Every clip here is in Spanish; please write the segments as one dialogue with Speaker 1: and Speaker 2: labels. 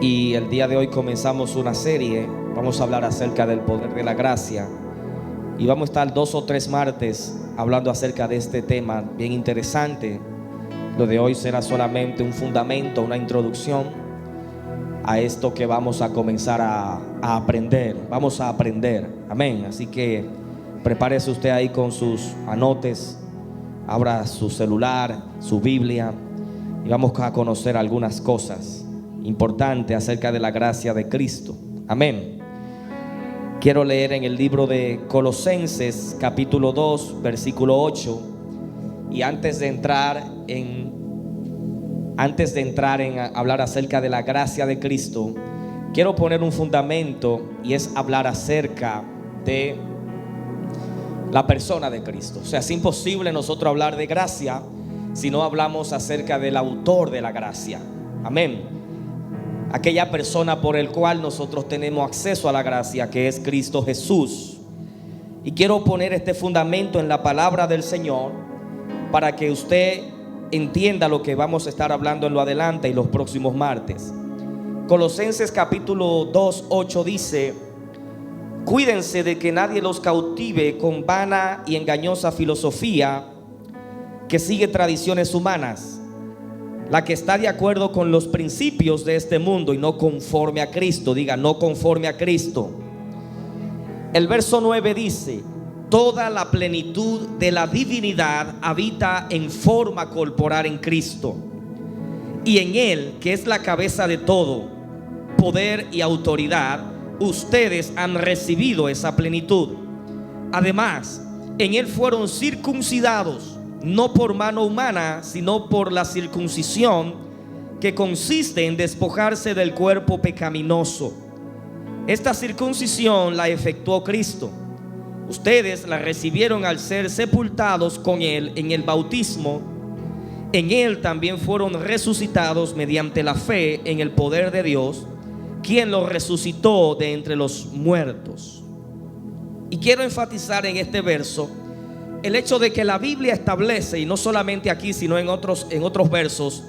Speaker 1: Y el día de hoy comenzamos una serie. Vamos a hablar acerca del poder de la gracia. Y vamos a estar 2 o 3 martes hablando acerca de este tema bien interesante. Lo de hoy será solamente un fundamento, una introducción a esto que vamos a comenzar a aprender. Vamos a aprender, amén. Así que prepárese usted ahí con sus anotes, abra su celular, su Biblia, y vamos a conocer algunas cosas importantes acerca de la gracia de Cristo, amén. Quiero leer en el libro de Colosenses capítulo 2 versículo 8. Y antes de entrar en hablar acerca de la gracia de Cristo, quiero poner un fundamento, y es hablar acerca de la persona de Cristo. O sea, es imposible nosotros hablar de gracia si no hablamos acerca del autor de la gracia, amén. Aquella persona por el cual nosotros tenemos acceso a la gracia, que es Cristo Jesús. Y quiero poner este fundamento en la palabra del Señor para que usted entienda lo que vamos a estar hablando en lo adelante y los próximos martes. Colosenses capítulo 2, 8 dice: cuídense de que nadie los cautive con vana y engañosa filosofía que sigue tradiciones humanas, la que está de acuerdo con los principios de este mundo y no conforme a Cristo. Diga, no conforme a Cristo. El verso 9 dice: toda la plenitud de la divinidad habita en forma corporal en Cristo, y en Él, que es la cabeza de todo poder y autoridad, ustedes han recibido esa plenitud. Además, en Él fueron circuncidados, no por mano humana, sino por la circuncisión que consiste en despojarse del cuerpo pecaminoso. Esta circuncisión la efectuó Cristo. Ustedes la recibieron al ser sepultados con Él en el bautismo. En Él también fueron resucitados mediante la fe en el poder de Dios, quien los resucitó de entre los muertos. Y quiero enfatizar en este verso el hecho de que la Biblia establece, y no solamente aquí sino en otros versos,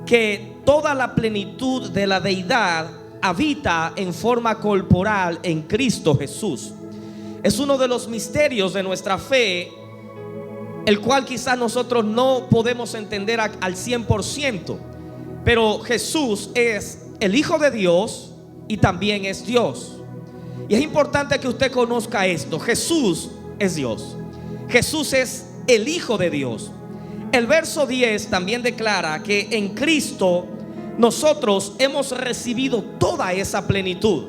Speaker 1: que toda la plenitud de la deidad habita en forma corporal en Cristo Jesús. Es uno de los misterios de nuestra fe, el cual quizás nosotros no podemos entender al 100%, pero Jesús es el Hijo de Dios y también es Dios. Y es importante que usted conozca esto: Jesús es Dios, Jesús es el Hijo de Dios. El verso 10 también declara que en Cristo nosotros hemos recibido toda esa plenitud.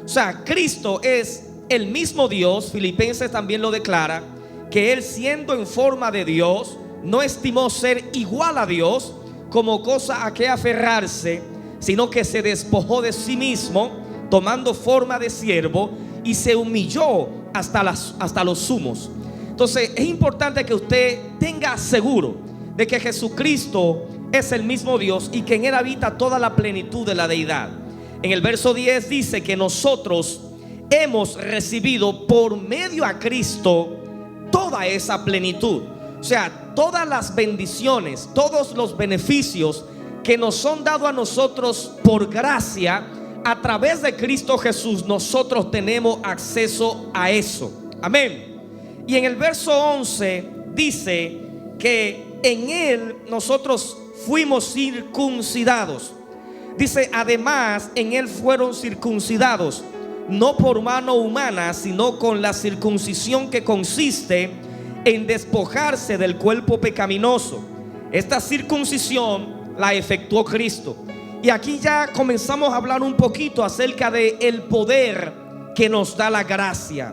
Speaker 1: O sea, Cristo es el mismo Dios. Filipenses también lo declara, que Él, siendo en forma de Dios, no estimó ser igual a Dios como cosa a que aferrarse, sino que se despojó de sí mismo, tomando forma de siervo, y se humilló hasta los sumos. Entonces es importante que usted tenga seguro de que Jesucristo es el mismo Dios y que en Él habita toda la plenitud de la deidad. En el verso 10 dice que nosotros hemos recibido por medio a Cristo toda esa plenitud. O sea, todas las bendiciones, todos los beneficios que nos son dados a nosotros por gracia a través de Cristo Jesús, nosotros tenemos acceso a eso, amén. Y en el verso 11 dice que en Él nosotros fuimos circuncidados. Dice: además, en Él fueron circuncidados, no por mano humana, sino con la circuncisión que consiste en despojarse del cuerpo pecaminoso. Esta circuncisión la efectuó Cristo. Y aquí ya comenzamos a hablar un poquito acerca del poder que nos da la gracia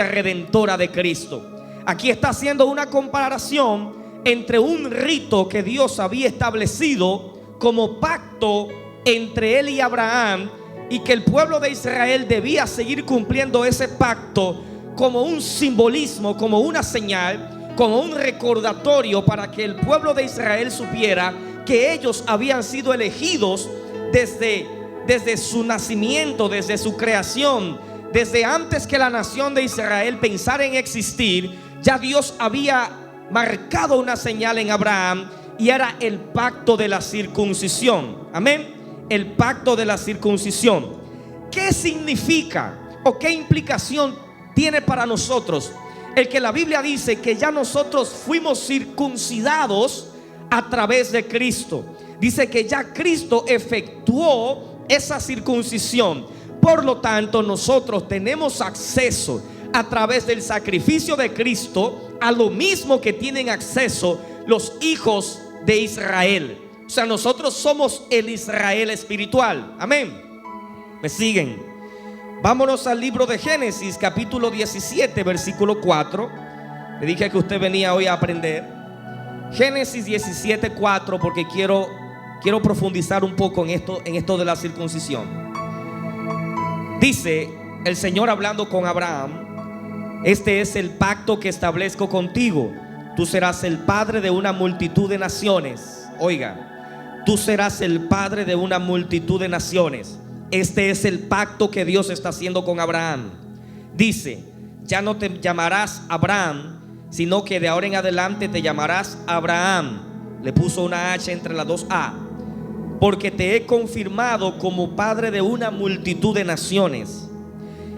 Speaker 1: redentora de Cristo. Aquí está haciendo una comparación entre un rito que Dios había establecido como pacto entre Él y Abraham, y que el pueblo de Israel debía seguir cumpliendo ese pacto como un simbolismo, como una señal, como un recordatorio, para que el pueblo de Israel supiera que ellos habían sido elegidos desde su nacimiento, desde su creación, desde antes que la nación de Israel pensara en existir. Ya Dios había marcado una señal en Abraham, y era el pacto de la circuncisión. Amén. el pacto de la circuncisión. ¿Qué significa o qué implicación tiene para nosotros el que la Biblia dice que ya nosotros fuimos circuncidados a través de Cristo? Dice que ya Cristo efectuó esa circuncisión. Por lo tanto, nosotros tenemos acceso a través del sacrificio de Cristo a lo mismo que tienen acceso los hijos de Israel. O sea, nosotros somos el Israel espiritual. Amén. ¿Me siguen? Vámonos al libro de Génesis, capítulo 17, versículo 4. Le dije que usted venía hoy a aprender. Génesis 17, 4, porque quiero profundizar un poco en esto de la circuncisión. Dice el Señor hablando con Abraham: este es el pacto que establezco contigo. Tú serás el padre de una multitud de naciones. Oiga, tú serás el padre de una multitud de naciones. Este es el pacto que Dios está haciendo con Abraham. Dice: ya no te llamarás Abraham, sino que de ahora en adelante te llamarás Abraham. Le puso una H entre las dos A. Porque te he confirmado como padre de una multitud de naciones.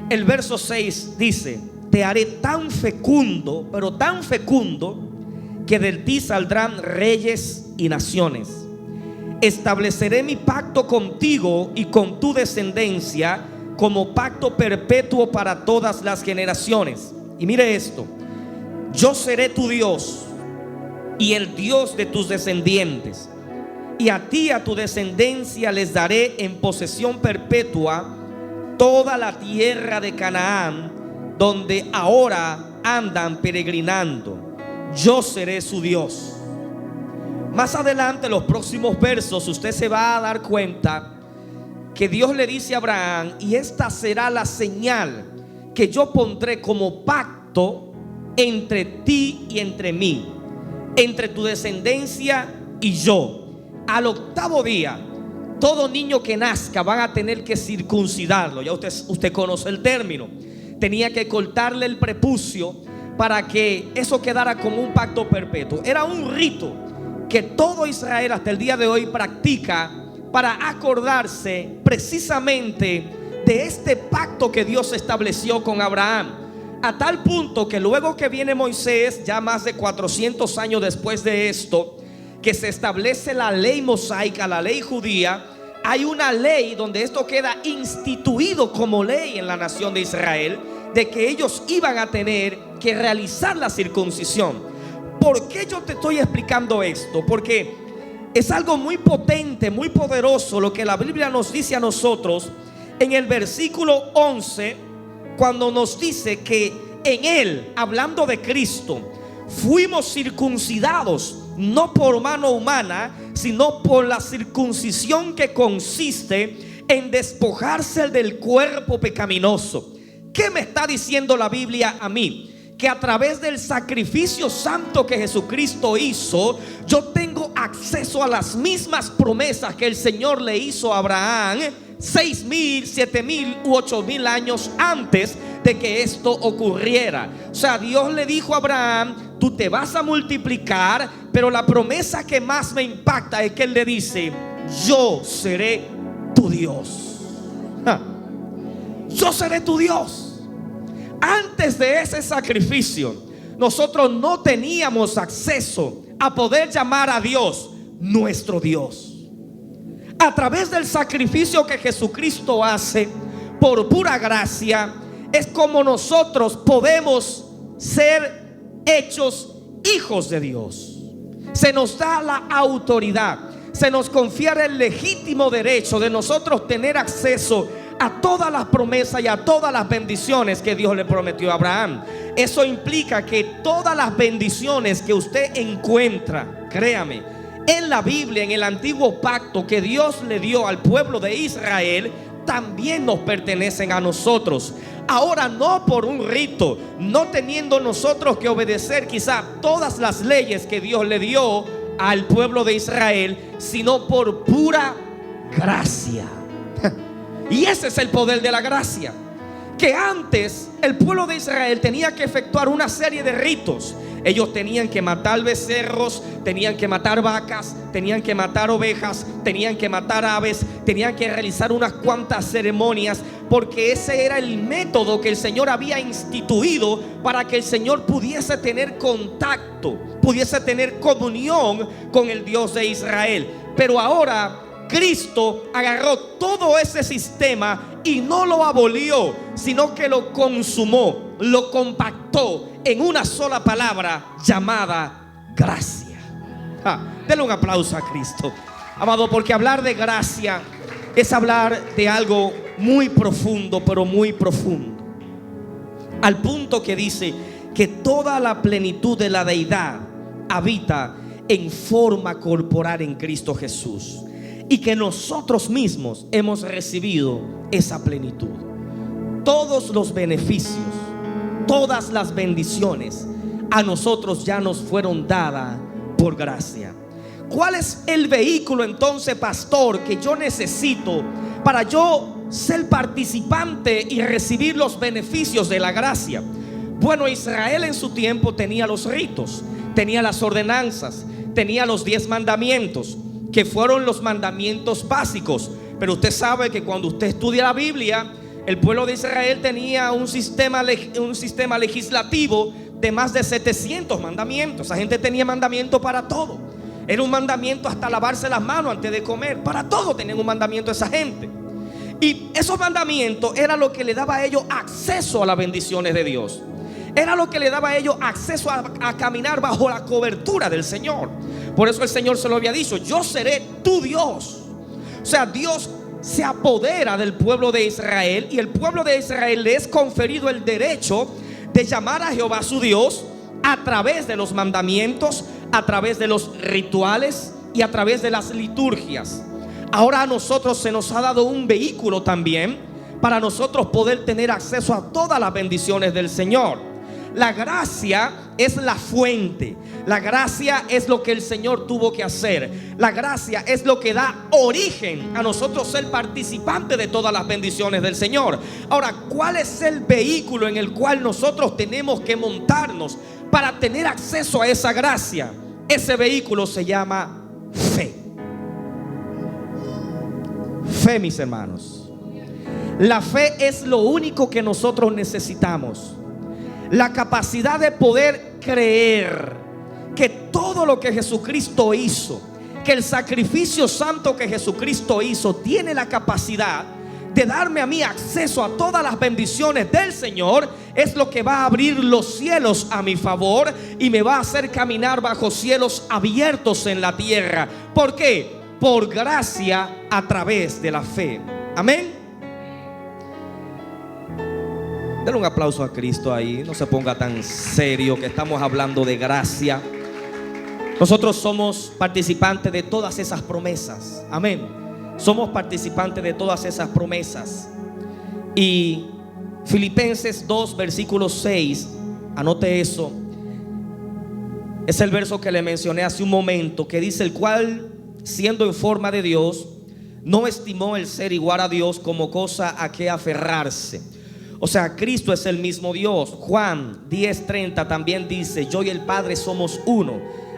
Speaker 1: El verso 6 dice: te haré tan fecundo, pero tan fecundo, que de ti saldrán reyes y naciones. Estableceré mi pacto contigo y con tu descendencia como pacto perpetuo para todas las generaciones. Y mire esto: yo seré tu Dios y el Dios de tus descendientes, y a ti y a tu descendencia les daré en posesión perpetua toda la tierra de Canaán, donde ahora andan peregrinando. Yo seré su Dios. Más adelante, en los próximos versos, usted se va a dar cuenta que Dios le dice a Abraham: y esta será la señal que yo pondré como pacto entre ti y entre mí, entre tu descendencia y yo. Al octavo día, todo niño que nazca van a tener que circuncidarlo. Ya usted conoce el término. Tenía que cortarle el prepucio para que eso quedara como un pacto perpetuo. Era un rito que todo Israel hasta el día de hoy practica para acordarse precisamente de este pacto que Dios estableció con Abraham. A tal punto que luego que viene Moisés, ya más de 400 años después de esto, que se establece la ley mosaica, la ley judía, hay una ley donde esto queda instituido como ley en la nación de Israel, de que ellos iban a tener que realizar la circuncisión. ¿Por qué yo te estoy explicando esto? Porque es algo muy potente, muy poderoso lo que la Biblia nos dice a nosotros en el versículo 11, cuando nos dice que en Él, hablando de Cristo, fuimos circuncidados no por mano humana, sino por la circuncisión que consiste en despojarse del cuerpo pecaminoso. ¿Qué me está diciendo la Biblia a mí? Que a través del sacrificio santo que Jesucristo hizo, yo tengo acceso a las mismas promesas que el Señor le hizo a Abraham 6,000, 7,000 u 8,000 años antes de que esto ocurriera. O sea, Dios le dijo a Abraham: tú te vas a multiplicar, pero la promesa que más me impacta es que Él le dice: yo seré tu Dios. Yo seré tu Dios. Antes de ese sacrificio, nosotros no teníamos acceso a poder llamar a Dios nuestro Dios. A través del sacrificio que Jesucristo hace por pura gracia, es como nosotros podemos ser hechos hijos de Dios. Se nos da la autoridad, se nos confiere el legítimo derecho de nosotros tener acceso a todas las promesas y a todas las bendiciones que Dios le prometió a Abraham. Eso implica que todas las bendiciones que usted encuentra, créame, en la Biblia, en el antiguo pacto que Dios le dio al pueblo de Israel, también nos pertenecen a nosotros. Ahora, no por un rito, no teniendo nosotros que obedecer quizá todas las leyes que Dios le dio al pueblo de Israel, sino por pura gracia. Y ese es el poder de la gracia. Que antes el pueblo de Israel tenía que efectuar una serie de ritos. Ellos tenían que matar becerros, tenían que matar vacas, tenían que matar ovejas, tenían que matar aves, tenían que realizar unas cuantas ceremonias, porque ese era el método que el Señor había instituido para que el Señor pudiese tener contacto, pudiese tener comunión con el Dios de Israel. Pero ahora Cristo agarró todo ese sistema y no lo abolió, sino que lo consumó, lo compactó en una sola palabra llamada gracia. Denle un aplauso a Cristo, amado, porque hablar de gracia es hablar de algo muy profundo, pero muy profundo, al punto que dice que toda la plenitud de la deidad habita en forma corporal en Cristo Jesús, y que nosotros mismos hemos recibido esa plenitud. Todos los beneficios, todas las bendiciones a nosotros ya nos fueron dadas por gracia. ¿Cuál es el vehículo entonces, pastor, que yo necesito para yo ser participante y recibir los beneficios de la gracia? Bueno, Israel en su tiempo tenía los ritos, tenía las ordenanzas, tenía los 10 mandamientos, que fueron los mandamientos básicos. Pero usted sabe que cuando usted estudia la Biblia, el pueblo de Israel tenía un sistema legislativo de más de 700 mandamientos. Esa gente tenía mandamiento para todo. Era un mandamiento hasta lavarse las manos antes de comer. Para todo tenían un mandamiento esa gente. Y esos mandamientos era lo que le daba a ellos acceso a las bendiciones de Dios. Era lo que le daba a ellos acceso a caminar bajo la cobertura del Señor. Por eso el Señor se lo había dicho: yo seré tu Dios. O sea, Dios se apodera del pueblo de Israel, y el pueblo de Israel le es conferido el derecho de llamar a Jehová su Dios a través de los mandamientos, a través de los rituales y a través de las liturgias. Ahora a nosotros se nos ha dado un vehículo también para nosotros poder tener acceso a todas las bendiciones del Señor. La gracia es la fuente. La gracia es lo que el Señor tuvo que hacer. La gracia es lo que da origen a nosotros ser participantes de todas las bendiciones del Señor. Ahora, ¿cuál es el vehículo en el cual nosotros tenemos que montarnos para tener acceso a esa gracia? Ese vehículo se llama fe. Fe, mis hermanos. La fe es lo único que nosotros necesitamos. La capacidad de poder creer que todo lo que Jesucristo hizo, que el sacrificio santo que Jesucristo hizo, tiene la capacidad de darme a mí acceso a todas las bendiciones del Señor, es lo que va a abrir los cielos a mi favor y me va a hacer caminar bajo cielos abiertos en la tierra. ¿Por qué? Por gracia a través de la fe. Amén. Denle un aplauso a Cristo ahí. No se ponga tan serio, que estamos hablando de gracia. Nosotros somos participantes de todas esas promesas. Amén. Somos participantes de todas esas promesas. Y Filipenses 2 versículo 6, anote eso, es el verso que le mencioné hace un momento, que dice: el cual, siendo en forma de Dios, no estimó el ser igual a Dios como cosa a que aferrarse. O sea, Cristo es el mismo Dios. Juan 10:30 también dice: yo y el Padre somos uno,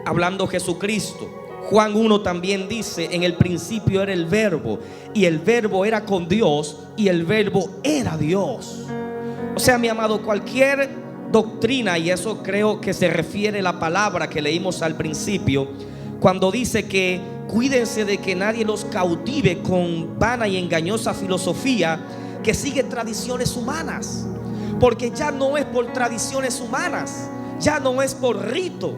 Speaker 1: hablando Jesucristo. Juan 1 también dice: en el principio era el Verbo, y el Verbo era con Dios, y el Verbo era Dios. O sea, mi amado, cualquier doctrina, y eso creo que se refiere a la palabra que leímos al principio, cuando dice que cuídense de que nadie los cautive con vana y engañosa filosofía que sigue tradiciones humanas. Porque ya no es por tradiciones humanas, ya no es por rito,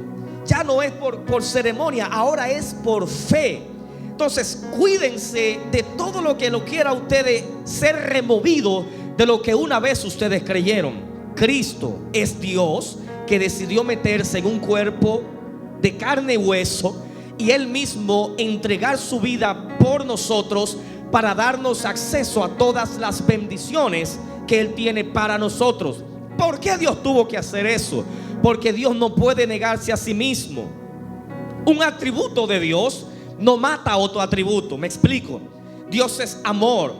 Speaker 1: ya no es por ceremonia, ahora es por fe. Entonces cuídense de todo lo que lo quiera ustedes ser removido de lo que una vez ustedes creyeron. Cristo es Dios que decidió meterse en un cuerpo de carne y hueso, y Él mismo entregar su vida por nosotros para darnos acceso a todas las bendiciones que Él tiene para nosotros. ¿Por qué Dios tuvo que hacer eso? Porque Dios no puede negarse a sí mismo. Un atributo de Dios no mata a otro atributo. Me explico. Dios es amor,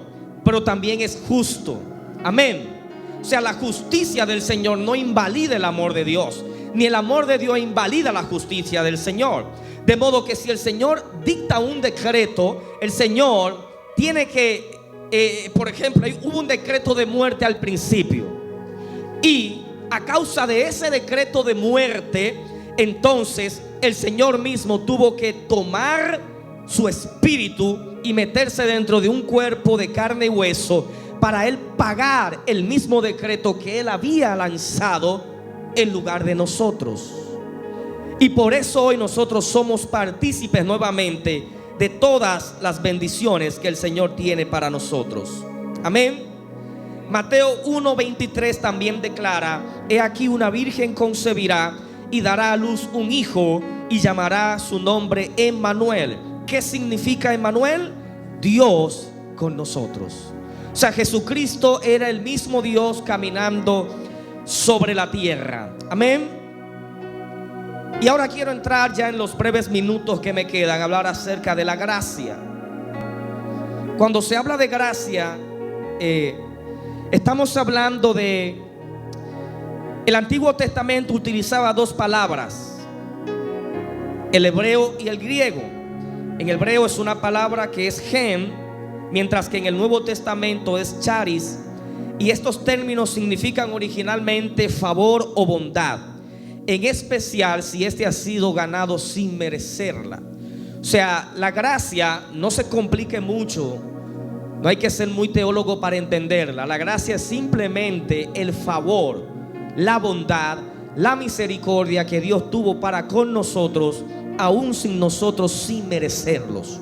Speaker 1: pero también es justo. Amén. O sea, la justicia del Señor no invalida el amor de Dios. ni el amor de Dios invalida la justicia del Señor. De modo que si el Señor dicta un decreto, el Señor tiene que, por ejemplo, hubo un decreto de muerte al principio, y a causa de ese decreto de muerte, entonces el Señor mismo tuvo que tomar su espíritu y meterse dentro de un cuerpo de carne y hueso para Él pagar el mismo decreto que Él había lanzado en lugar de nosotros. Y por eso hoy nosotros somos partícipes nuevamente de todas las bendiciones que el Señor tiene para nosotros. Amén. Mateo 1:23 también declara: he aquí una virgen concebirá y dará a luz un hijo y llamará su nombre Emmanuel. ¿Qué significa Emmanuel? Dios con nosotros. O sea, Jesucristo era el mismo Dios caminando sobre la tierra. Amén. Y ahora quiero entrar ya en los breves minutos que me quedan a hablar acerca de la gracia. Cuando se habla de gracia, estamos hablando de... El Antiguo Testamento utilizaba dos palabras, el hebreo y el griego. En el hebreo es una palabra que es gen, mientras que en el Nuevo Testamento es charis. Y estos términos significan originalmente favor o bondad, en especial si este ha sido ganado sin merecerla. O sea, la gracia, no se complique mucho, no hay que ser muy teólogo para entenderla. La gracia es simplemente el favor, la bondad, la misericordia que Dios tuvo para con nosotros, aún sin nosotros, sin merecerlos.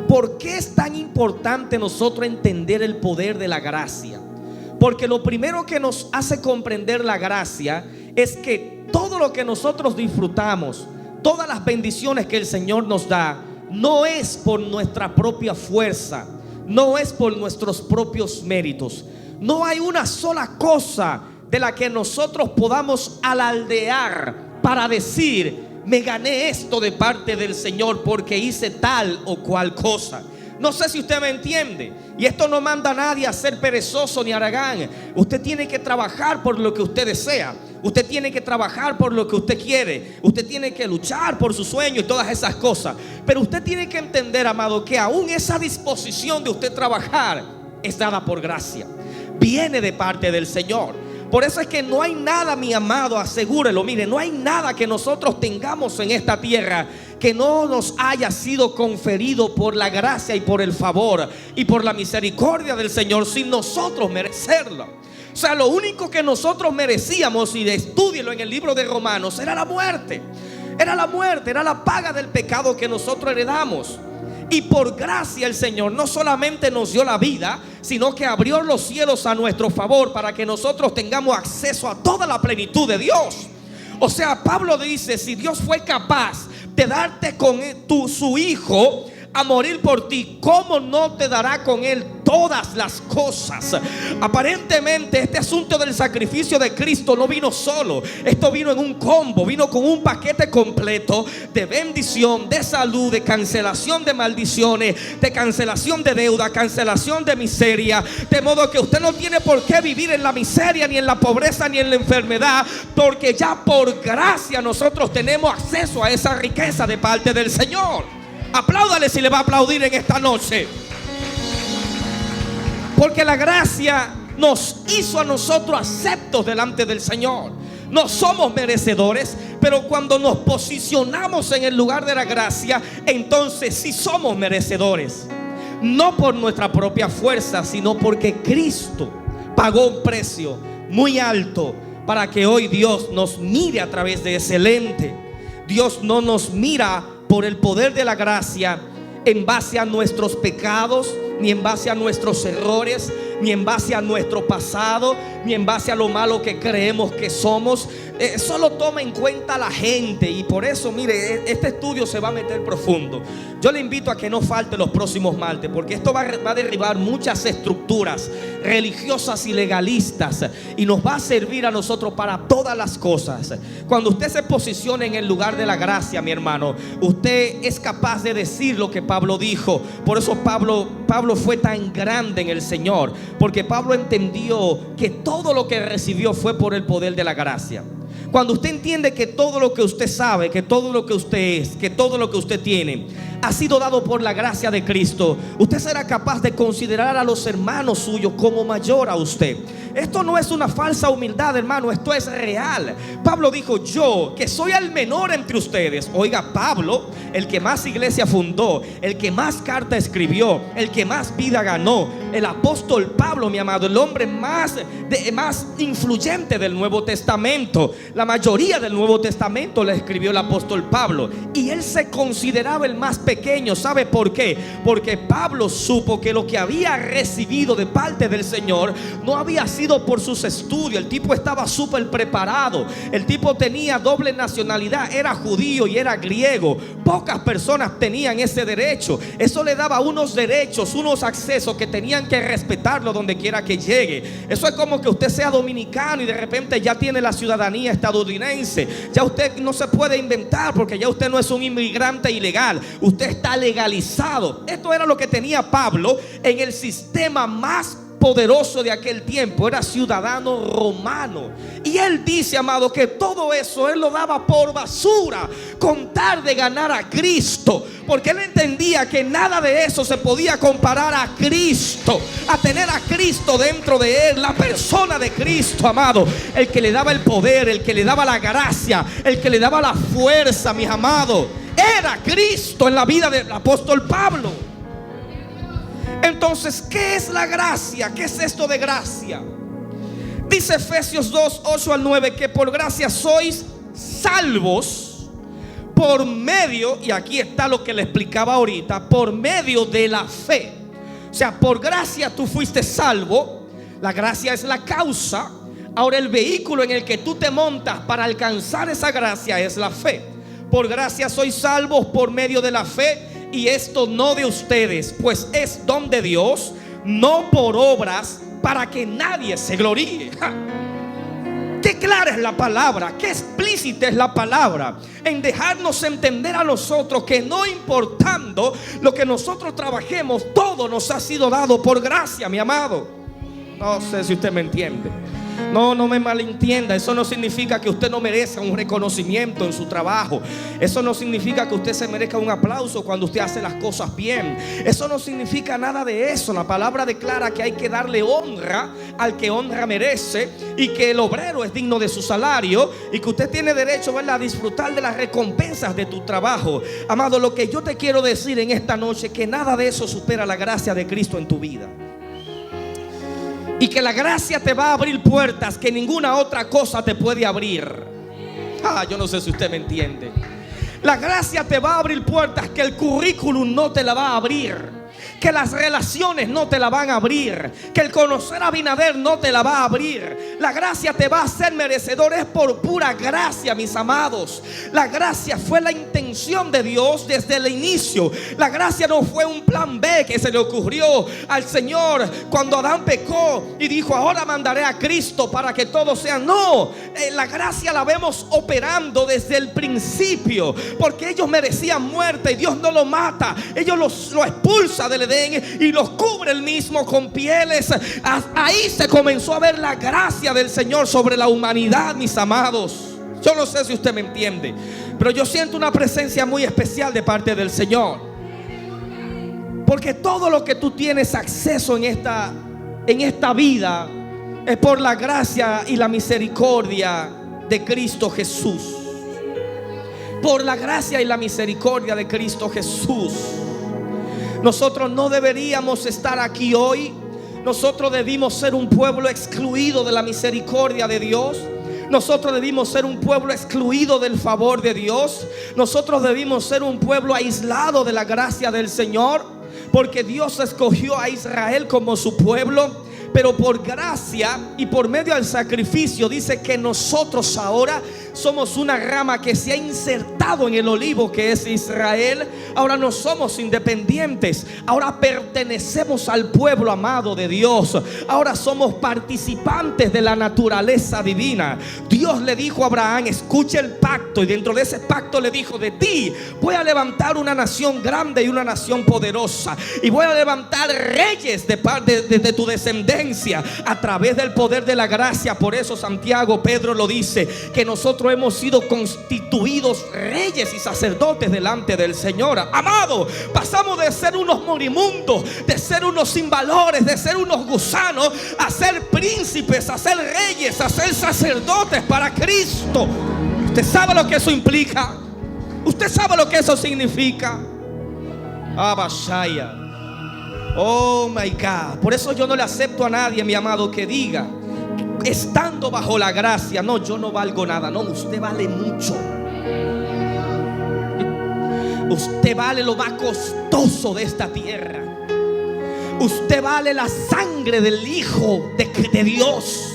Speaker 1: ¿Por qué es tan importante nosotros entender el poder de la gracia? Porque lo primero que nos hace comprender la gracia es que todo lo que nosotros disfrutamos, todas las bendiciones que el Señor nos da, no es por nuestra propia fuerza, no es por nuestros propios méritos. No hay una sola cosa de la que nosotros podamos alardear para decir: me gané esto de parte del Señor porque hice tal o cual cosa. No sé si usted me entiende. Y esto no manda a nadie a ser perezoso ni haragán. Usted tiene que trabajar por lo que usted desea. Usted tiene que trabajar por lo que usted quiere. Usted tiene que luchar por su sueño y todas esas cosas. Pero usted tiene que entender, amado, que aún esa disposición de usted trabajar es dada por gracia. Viene de parte del Señor. Por eso es que no hay nada, mi amado, asegúrelo, mire, no hay nada que nosotros tengamos en esta tierra que no nos haya sido conferido por la gracia y por el favor y por la misericordia del Señor sin nosotros merecerlo. O sea, lo único que nosotros merecíamos, y estúdielo en el libro de Romanos, era la muerte. Era la muerte, era la paga del pecado que nosotros heredamos. Y por gracia el Señor no solamente nos dio la vida, sino que abrió los cielos a nuestro favor para que nosotros tengamos acceso a toda la plenitud de Dios. O sea, Pablo dice: si Dios fue capaz de darte con su hijo a morir por ti, ¿cómo no te dará con él todas las cosas? Aparentemente este asunto del sacrificio de Cristo no vino solo. Esto vino en un combo, vino con un paquete completo de bendición, de salud, de cancelación de maldiciones, de cancelación de deuda, cancelación de miseria. De modo que usted no tiene por qué vivir en la miseria, ni en la pobreza, ni en la enfermedad, porque ya por gracia nosotros tenemos acceso a esa riqueza de parte del Señor. Apláudale si le va a aplaudir en esta noche. Porque la gracia nos hizo a nosotros aceptos delante del Señor. No somos merecedores, pero cuando nos posicionamos en el lugar de la gracia, entonces sí somos merecedores. No por nuestra propia fuerza, sino porque Cristo pagó un precio muy alto para que hoy Dios nos mire a través de ese lente. Dios no nos mira por el poder de la gracia en base a nuestros pecados, ni en base a nuestros errores, ni en base a nuestro pasado, ni en base a lo malo que creemos que somos. Solo toma en cuenta a la gente. Y por eso, mire, este estudio se va a meter profundo. Yo le invito a que no falte los próximos martes, porque esto va a derribar muchas estructuras religiosas y legalistas, y nos va a servir a nosotros para todas las cosas. Cuando usted se posicione en el lugar de la gracia, mi hermano, usted es capaz de decir lo que Pablo dijo. Por eso Pablo fue tan grande en el Señor, porque Pablo entendió que todo lo que recibió fue por el poder de la gracia. Cuando usted entiende que todo lo que usted sabe, que todo lo que usted es, que todo lo que usted tiene ha sido dado por la gracia de Cristo, usted será capaz de considerar a los hermanos suyos como mayor a usted. Esto no es una falsa humildad, hermano, esto es real. Pablo dijo: yo, que soy el menor entre ustedes. Oiga, Pablo, el que más iglesia fundó, el que más carta escribió, el que más vida ganó, el apóstol Pablo, mi amado, el hombre más influyente del Nuevo Testamento. La mayoría del Nuevo Testamento la escribió el apóstol Pablo, y él se consideraba el más pequeño. ¿Sabe por qué? Porque Pablo supo que lo que había recibido de parte del Señor no había sido por sus estudios. El tipo estaba súper preparado. El tipo tenía doble nacionalidad, era judío y era griego. Pocas personas tenían ese derecho. Eso le daba unos derechos, unos accesos que tenían que respetarlo donde quiera que llegue. Eso es como que usted sea dominicano y de repente ya tiene la ciudadanía estadounidense. Ya usted no se puede inventar, porque ya usted no es un inmigrante ilegal, usted está legalizado. Esto era lo que tenía Pablo en el sistema más poderoso de aquel tiempo. Era ciudadano romano. Y él dice, amado, que todo eso él lo daba por basura con tal de ganar a Cristo, porque él entendía que nada de eso se podía comparar a Cristo, a tener a Cristo dentro de él, la persona de Cristo, amado, el que le daba el poder, el que le daba la gracia, el que le daba la fuerza, mis amados, era Cristo en la vida del apóstol Pablo. Entonces, ¿qué es la gracia? ¿Qué es esto de gracia? Dice Efesios 2, 8 al 9, que por gracia sois salvos por medio, y aquí está lo que le explicaba ahorita, por medio de la fe. O sea, por gracia tú fuiste salvo. La gracia es la causa. Ahora el vehículo en el que tú te montas para alcanzar esa gracia es la fe. Por gracia sois salvos por medio de la fe. Y esto no de ustedes, pues es don de Dios, no por obras, para que nadie se gloríe. Qué clara es la palabra, qué explícita es la palabra en dejarnos entender a nosotros que no importando lo que nosotros trabajemos, todo nos ha sido dado por gracia, mi amado. No sé si usted me entiende. No me malentienda. Eso no significa que usted no merezca un reconocimiento en su trabajo. Eso no significa que usted se merezca un aplauso cuando usted hace las cosas bien. Eso no significa nada de eso. La palabra declara que hay que darle honra al que honra merece, y que el obrero es digno de su salario, y que usted tiene derecho, ¿verdad?, a disfrutar de las recompensas de tu trabajo. Amado, lo que yo te quiero decir en esta noche, que nada de eso supera la gracia de Cristo en tu vida. Y que la gracia te va a abrir puertas que ninguna otra cosa te puede abrir. Yo no sé si usted me entiende. La gracia te va a abrir puertas que el currículum no te la va a abrir, que las relaciones no te la van a abrir, que el conocer a Abinader no te la va a abrir. La gracia te va a hacer merecedor. Es por pura gracia, mis amados. La gracia fue la intención de Dios desde el inicio. La gracia no fue un plan B que se le ocurrió al Señor cuando Adán pecó y dijo: ahora mandaré a Cristo para que todos sean. No, la gracia la vemos operando desde el principio, porque ellos merecían muerte y Dios no lo mata. Ellos lo expulsa del Edén y los cubre él mismo con pieles. Ahí se comenzó a ver la gracia del Señor sobre la humanidad, mis amados. Yo no sé si usted me entiende, pero yo siento una presencia muy especial de parte del Señor, porque todo lo que tú tienes acceso en esta vida es por la gracia y la misericordia de Cristo Jesús. Por la gracia y la misericordia de Cristo Jesús. Nosotros no deberíamos estar aquí hoy. Nosotros debimos ser un pueblo excluido de la misericordia de Dios. Nosotros debimos ser un pueblo excluido del favor de Dios. Nosotros debimos ser un pueblo aislado de la gracia del Señor, porque Dios escogió a Israel como su pueblo. Pero por gracia y por medio del sacrificio dice que nosotros ahora somos una rama que se ha insertado en el olivo que es Israel. Ahora no somos independientes, ahora pertenecemos al pueblo amado de Dios. Ahora somos participantes de la naturaleza divina. Dios le dijo a Abraham: escucha el pacto, y dentro de ese pacto le dijo: de ti voy a levantar una nación grande y una nación poderosa, y voy a levantar reyes de tu descendencia a través del poder de la gracia. Por eso Santiago, Pedro lo dice, que nosotros hemos sido constituidos reyes y sacerdotes delante del Señor. Amado, pasamos de ser unos morimundos, de ser unos sin valores, de ser unos gusanos, a ser príncipes, a ser reyes, a ser sacerdotes para Cristo. ¿Usted sabe lo que eso implica? ¿Usted sabe lo que eso significa? Abashaya. Oh my God. Por eso yo no le acepto a nadie, mi amado, que diga, estando bajo la gracia, no, yo no valgo nada. No, usted vale mucho. Usted vale lo más costoso de esta tierra. Usted vale la sangre del Hijo de Dios.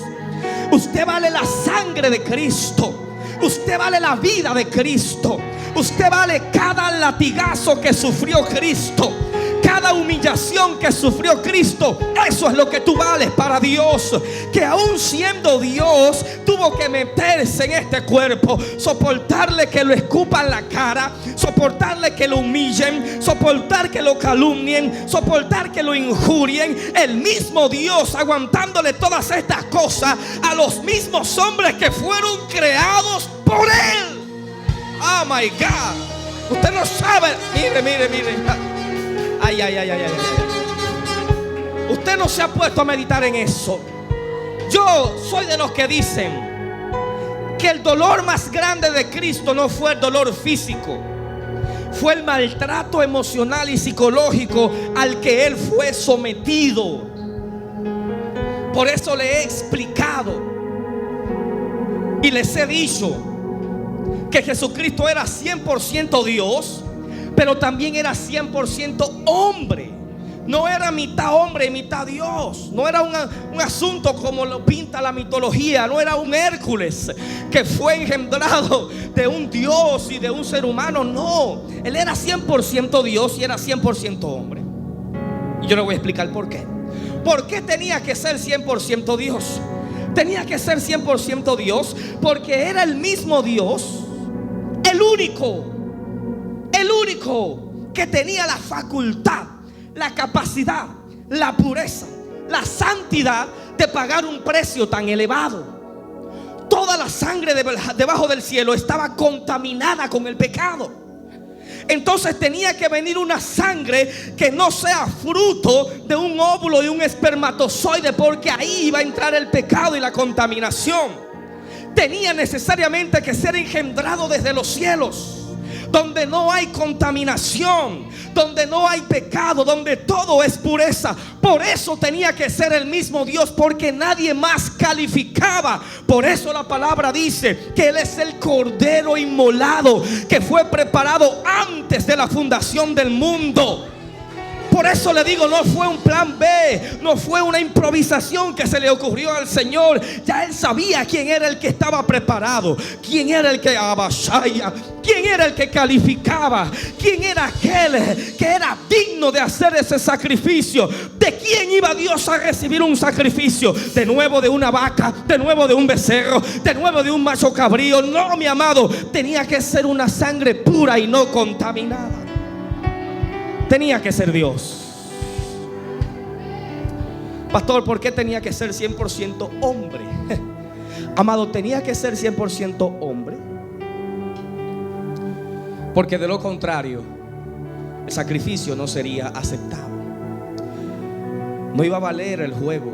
Speaker 1: Usted vale la sangre de Cristo. Usted vale la vida de Cristo. Usted vale cada latigazo que sufrió Cristo, cada humillación que sufrió Cristo. Eso es lo que tú vales para Dios. Que aún siendo Dios, tuvo que meterse en este cuerpo, soportarle que lo escupan la cara, soportarle que lo humillen, soportar que lo calumnien, soportar que lo injurien. El mismo Dios aguantándole todas estas cosas a los mismos hombres que fueron creados por Él. Oh my God. Usted no sabe. Mire. Ay. Usted no se ha puesto a meditar en eso. Yo soy de los que dicen que el dolor más grande de Cristo no fue el dolor físico, fue el maltrato emocional y psicológico al que Él fue sometido. Por eso le he explicado y les he dicho que Jesucristo era 100% Dios, pero también era 100% hombre. No era mitad hombre y mitad Dios. No era un asunto como lo pinta la mitología. No era un Hércules que fue engendrado de un Dios y de un ser humano. No, Él era 100% Dios y era 100% hombre. Y yo le voy a explicar por qué. ¿Por qué tenía que ser 100% Dios? Tenía que ser 100% Dios porque era el mismo Dios, el único que tenía la facultad, la capacidad, la pureza, la santidad de pagar un precio tan elevado. Toda la sangre debajo del cielo estaba contaminada con el pecado. Entonces tenía que venir una sangre que no sea fruto de un óvulo y un espermatozoide, porque ahí iba a entrar el pecado y la contaminación. Tenía necesariamente que ser engendrado desde los cielos, donde no hay contaminación, donde no hay pecado, donde todo es pureza. Por eso tenía que ser el mismo Dios, porque nadie más calificaba. Por eso la palabra dice que Él es el Cordero inmolado, que fue preparado antes de la fundación del mundo. Por eso le digo, no fue un plan B, no fue una improvisación que se le ocurrió al Señor. Ya Él sabía quién era el que estaba preparado, quién era el que abashaya, quién era el que calificaba, quién era aquel que era digno de hacer ese sacrificio. ¿De quién iba Dios a recibir un sacrificio? De nuevo de una vaca, de nuevo de un becerro, de nuevo de un macho cabrío. No, mi amado, tenía que ser una sangre pura y no contaminada. Tenía que ser Dios. Pastor, ¿por qué tenía que ser 100% hombre? Amado, tenía que ser 100% hombre, porque de lo contrario el sacrificio no sería aceptado. No iba a valer el juego,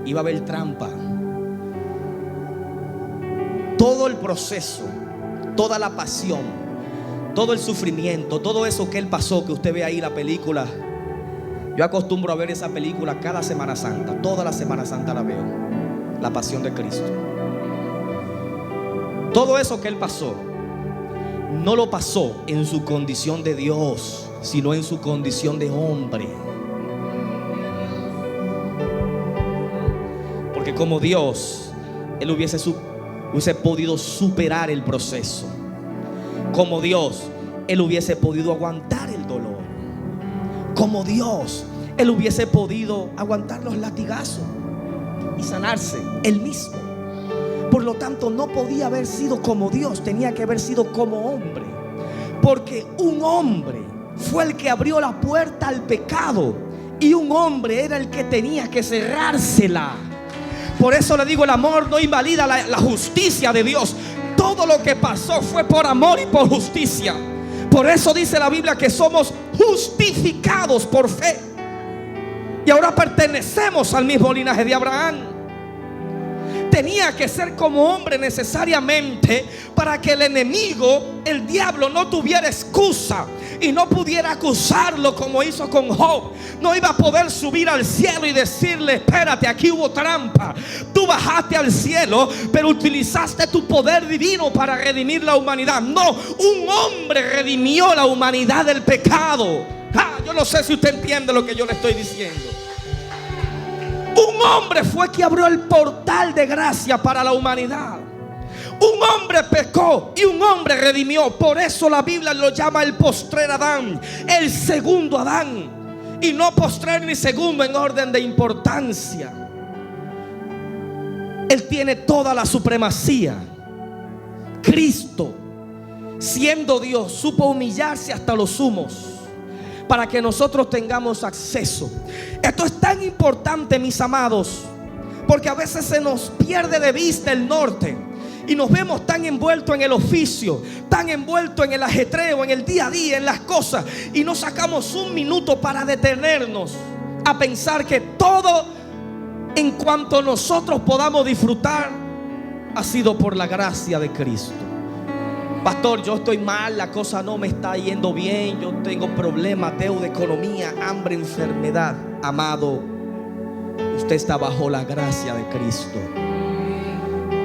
Speaker 1: iba a haber trampa. Todo el proceso, toda la pasión, todo el sufrimiento, todo eso que Él pasó, que usted ve ahí la película. Yo acostumbro a ver esa película cada Semana Santa. Toda la Semana Santa la veo. La pasión de Cristo. Todo eso que Él pasó, no lo pasó en su condición de Dios, sino en su condición de hombre. Porque como Dios, Él hubiese hubiese podido superar el proceso. Como Dios, Él hubiese podido aguantar el dolor. Como Dios, Él hubiese podido aguantar los latigazos y sanarse Él mismo. Por lo tanto, no podía haber sido como Dios, tenía que haber sido como hombre. Porque un hombre fue el que abrió la puerta al pecado, y un hombre era el que tenía que cerrársela. Por eso le digo, el amor no invalida la justicia de Dios. Todo lo que pasó fue por amor y por justicia. Por eso dice la Biblia que somos justificados por fe, y ahora pertenecemos al mismo linaje de Abraham. Tenía que ser como hombre necesariamente para que el enemigo, el diablo, no tuviera excusa y no pudiera acusarlo como hizo con Job. No iba a poder subir al cielo y decirle: espérate, aquí hubo trampa. Tú bajaste al cielo, pero utilizaste tu poder divino para redimir la humanidad. No, un hombre redimió la humanidad del pecado. Yo no sé si usted entiende lo que yo le estoy diciendo. Un hombre fue que abrió el portal de gracia para la humanidad. Un hombre pecó y un hombre redimió. Por eso la Biblia lo llama el postrer Adán, el segundo Adán. Y no postrer ni segundo en orden de importancia. Él tiene toda la supremacía. Cristo, siendo Dios, supo humillarse hasta los sumos para que nosotros tengamos acceso. Esto es tan importante, mis amados, porque a veces se nos pierde de vista el norte y nos vemos tan envueltos en el oficio, tan envueltos en el ajetreo, en el día a día, en las cosas, y no sacamos un minuto para detenernos a pensar que todo, en cuanto nosotros podamos disfrutar, ha sido por la gracia de Cristo. Pastor, yo estoy mal, la cosa no me está yendo bien, yo tengo problemas, deuda, economía, hambre, enfermedad. Amado, usted está bajo la gracia de Cristo.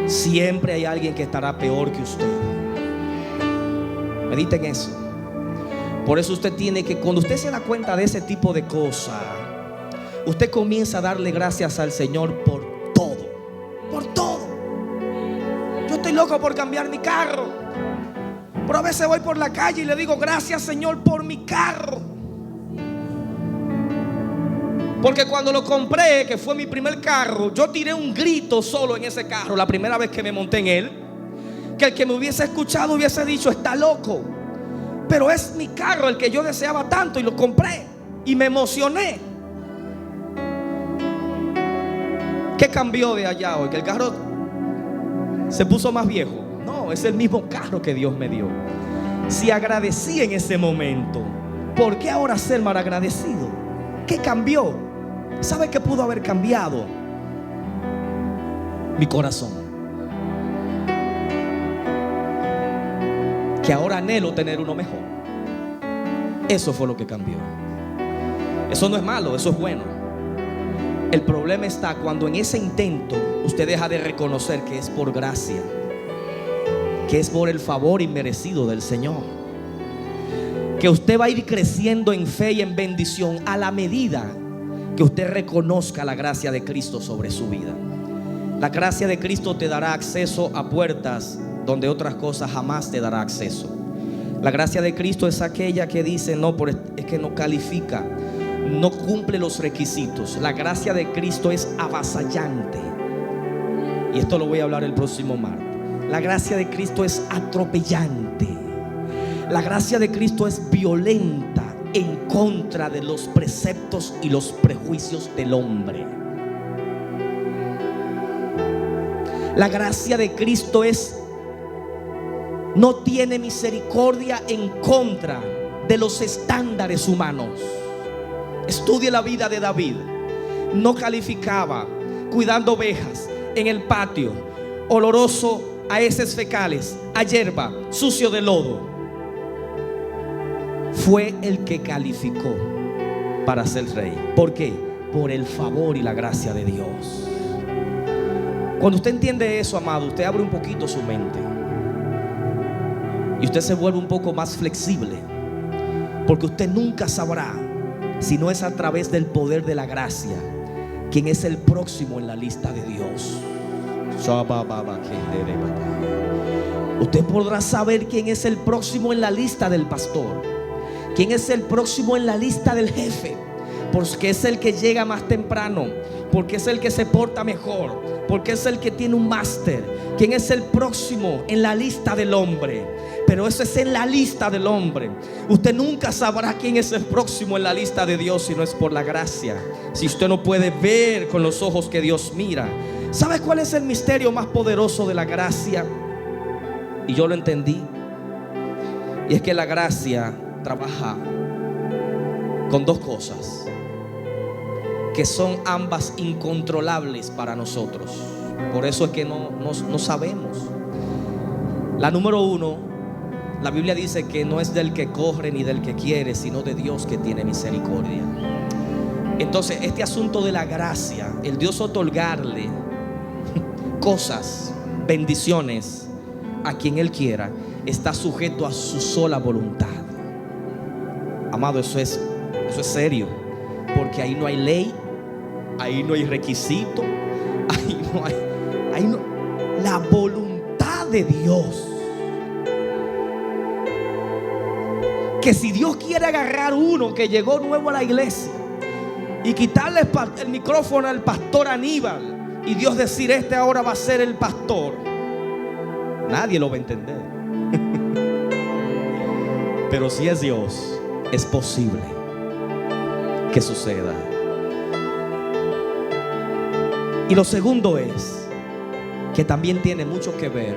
Speaker 1: Siempre hay alguien que estará peor que usted. Mediten eso. Por eso usted tiene que, cuando usted se da cuenta de ese tipo de cosas, usted comienza a darle gracias al Señor por todo. Por todo. Yo estoy loco por cambiar mi carro, pero a veces voy por la calle y le digo: gracias, Señor, por mi carro. Porque cuando lo compré, que fue mi primer carro, yo tiré un grito solo en ese carro la primera vez que me monté en él, que el que me hubiese escuchado hubiese dicho: está loco. Pero es mi carro, el que yo deseaba tanto, y lo compré y me emocioné. ¿Qué cambió de allá hoy? ¿Que el carro se puso más viejo? No, es el mismo carro que Dios me dio. Si agradecí en ese momento, ¿por qué ahora ser malagradecido? ¿Qué cambió? ¿Sabe qué pudo haber cambiado? Mi corazón, que ahora anhelo tener uno mejor. Eso fue lo que cambió. Eso no es malo, eso es bueno. El problema está cuando en ese intento usted deja de reconocer que es por gracia, que es por el favor inmerecido del Señor, que usted va a ir creciendo en fe y en bendición a la medida que usted reconozca la gracia de Cristo sobre su vida. La gracia de Cristo te dará acceso a puertas donde otras cosas jamás te dará acceso. La gracia de Cristo es aquella que dice: no, es que no califica, no cumple los requisitos. La gracia de Cristo es avasallante, y esto lo voy a hablar el próximo martes. La gracia de Cristo es atropellante. La gracia de Cristo es violenta en contra de los preceptos y los prejuicios del hombre. La gracia de Cristo no tiene misericordia en contra de los estándares humanos. Estudie la vida de David. No calificaba cuidando ovejas en el patio, oloroso a heces fecales, a hierba, sucio de lodo. Fue el que calificó para ser rey. ¿Por qué? Por el favor y la gracia de Dios. Cuando usted entiende eso, amado, usted abre un poquito su mente y usted se vuelve un poco más flexible, porque usted nunca sabrá, si no es a través del poder de la gracia, quién es el próximo en la lista de Dios. Usted podrá saber quién es el próximo en la lista del pastor, quién es el próximo en la lista del jefe, porque es el que llega más temprano, porque es el que se porta mejor, porque es el que tiene un máster. Quién es el próximo en la lista del hombre, pero eso es en la lista del hombre. Usted nunca sabrá quién es el próximo en la lista de Dios si no es por la gracia, si usted no puede ver con los ojos que Dios mira. ¿Sabe cuál es el misterio más poderoso de la gracia? Y yo lo entendí, y es que la gracia trabaja con dos cosas que son ambas incontrolables para nosotros. Por eso es que no sabemos. La número uno, la Biblia dice que no es del que corre ni del que quiere, sino de Dios que tiene misericordia. Entonces este asunto de la gracia, el Dios otorgarle cosas, bendiciones a quien Él quiera, está sujeto a su sola voluntad. Amado, eso es serio, porque ahí no hay ley, ahí no hay requisito, ahí no, la voluntad de Dios. Que si Dios quiere agarrar uno que llegó nuevo a la iglesia y quitarle el micrófono al pastor Aníbal, y Dios decir: este ahora va a ser el pastor, nadie lo va a entender. Pero si es Dios, es posible que suceda. Y lo segundo es que también tiene mucho que ver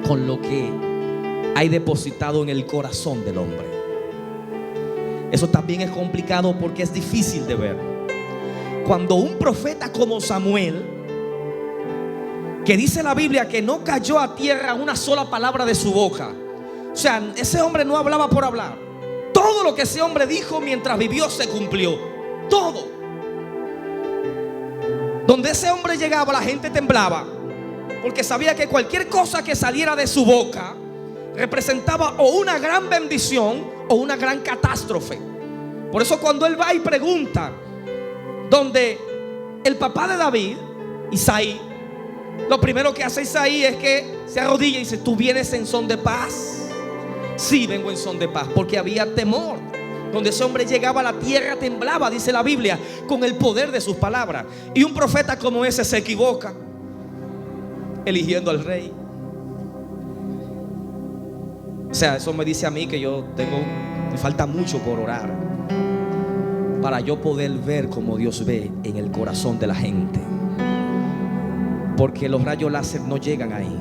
Speaker 1: con lo que hay depositado en el corazón del hombre. Eso también es complicado porque es difícil de ver. Cuando un profeta como Samuel, que dice la Biblia que no cayó a tierra una sola palabra de su boca, o sea, ese hombre no hablaba por hablar. Todo lo que ese hombre dijo mientras vivió se cumplió. Todo. Donde ese hombre llegaba, la gente temblaba, porque sabía que cualquier cosa que saliera de su boca representaba o una gran bendición o una gran catástrofe. Por eso cuando él va y pregunta donde el papá de David, Isaí, lo primero que hace Isaí es que se arrodilla y dice: ¿tú vienes en son de paz? Sí, vengo en son de paz, porque había temor. Donde ese hombre llegaba, la tierra temblaba, dice la Biblia, con el poder de sus palabras. Y un profeta como ese se equivoca eligiendo al rey. O sea, eso me dice a mí que me falta mucho por orar para yo poder ver como Dios ve en el corazón de la gente, porque los rayos láser no llegan ahí,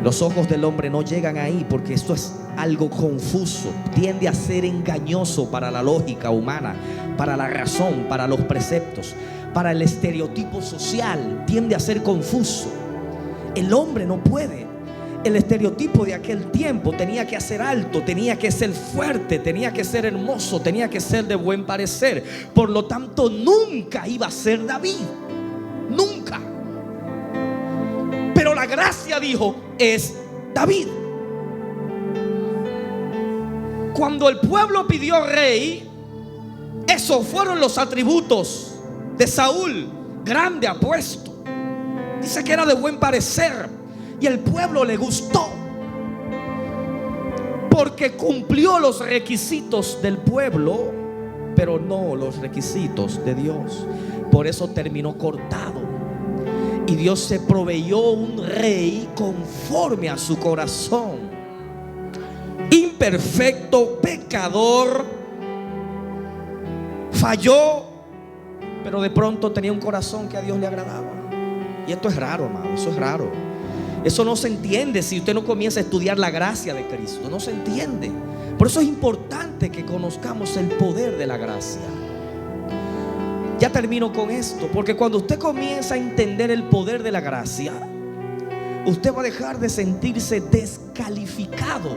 Speaker 1: los ojos del hombre no llegan ahí, porque esto es algo confuso, tiende a ser engañoso para la lógica humana, para la razón, para los preceptos, para el estereotipo social, tiende a ser confuso. El hombre no puede. El estereotipo de aquel tiempo tenía que ser alto, tenía que ser fuerte, tenía que ser hermoso, tenía que ser de buen parecer. Por lo tanto, nunca iba a ser David, nunca. Pero la gracia, dijo, es David. Cuando el pueblo pidió rey, esos fueron los atributos de Saúl: grande, apuesto. Dice que era de buen parecer. Y el pueblo le gustó, porque cumplió los requisitos del pueblo, pero no los requisitos de Dios. Por eso terminó cortado. Y Dios se proveyó un rey conforme a su corazón. Imperfecto, pecador, falló, pero de pronto tenía un corazón que a Dios le agradaba. Y esto es raro, hermano, eso es raro. Eso no se entiende si usted no comienza a estudiar la gracia de Cristo. No se entiende. Por eso es importante que conozcamos el poder de la gracia. Ya termino con esto, porque cuando usted comienza a entender el poder de la gracia, usted va a dejar de sentirse descalificado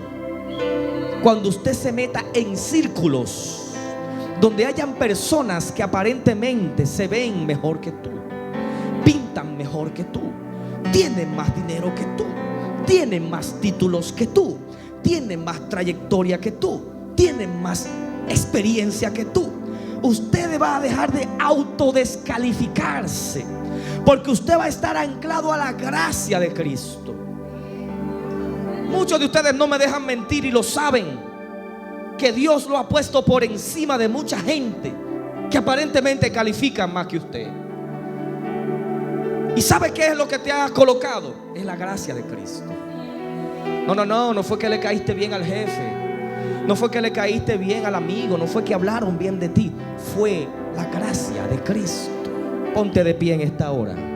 Speaker 1: cuando usted se meta en círculos donde hayan personas que aparentemente se ven mejor que tú, pintan mejor que tú, tienen más dinero que tú, tienen más títulos que tú, tienen más trayectoria que tú, tienen más experiencia que tú. Usted va a dejar de autodescalificarse, porque usted va a estar anclado a la gracia de Cristo. Muchos de ustedes no me dejan mentir y lo saben, que Dios lo ha puesto por encima de mucha gente que aparentemente califican más que usted. ¿Y sabe qué es lo que te ha colocado? Es la gracia de Cristo. No fue que le caíste bien al jefe, no fue que le caíste bien al amigo, no fue que hablaron bien de ti, fue la gracia de Cristo. Ponte de pie en esta hora.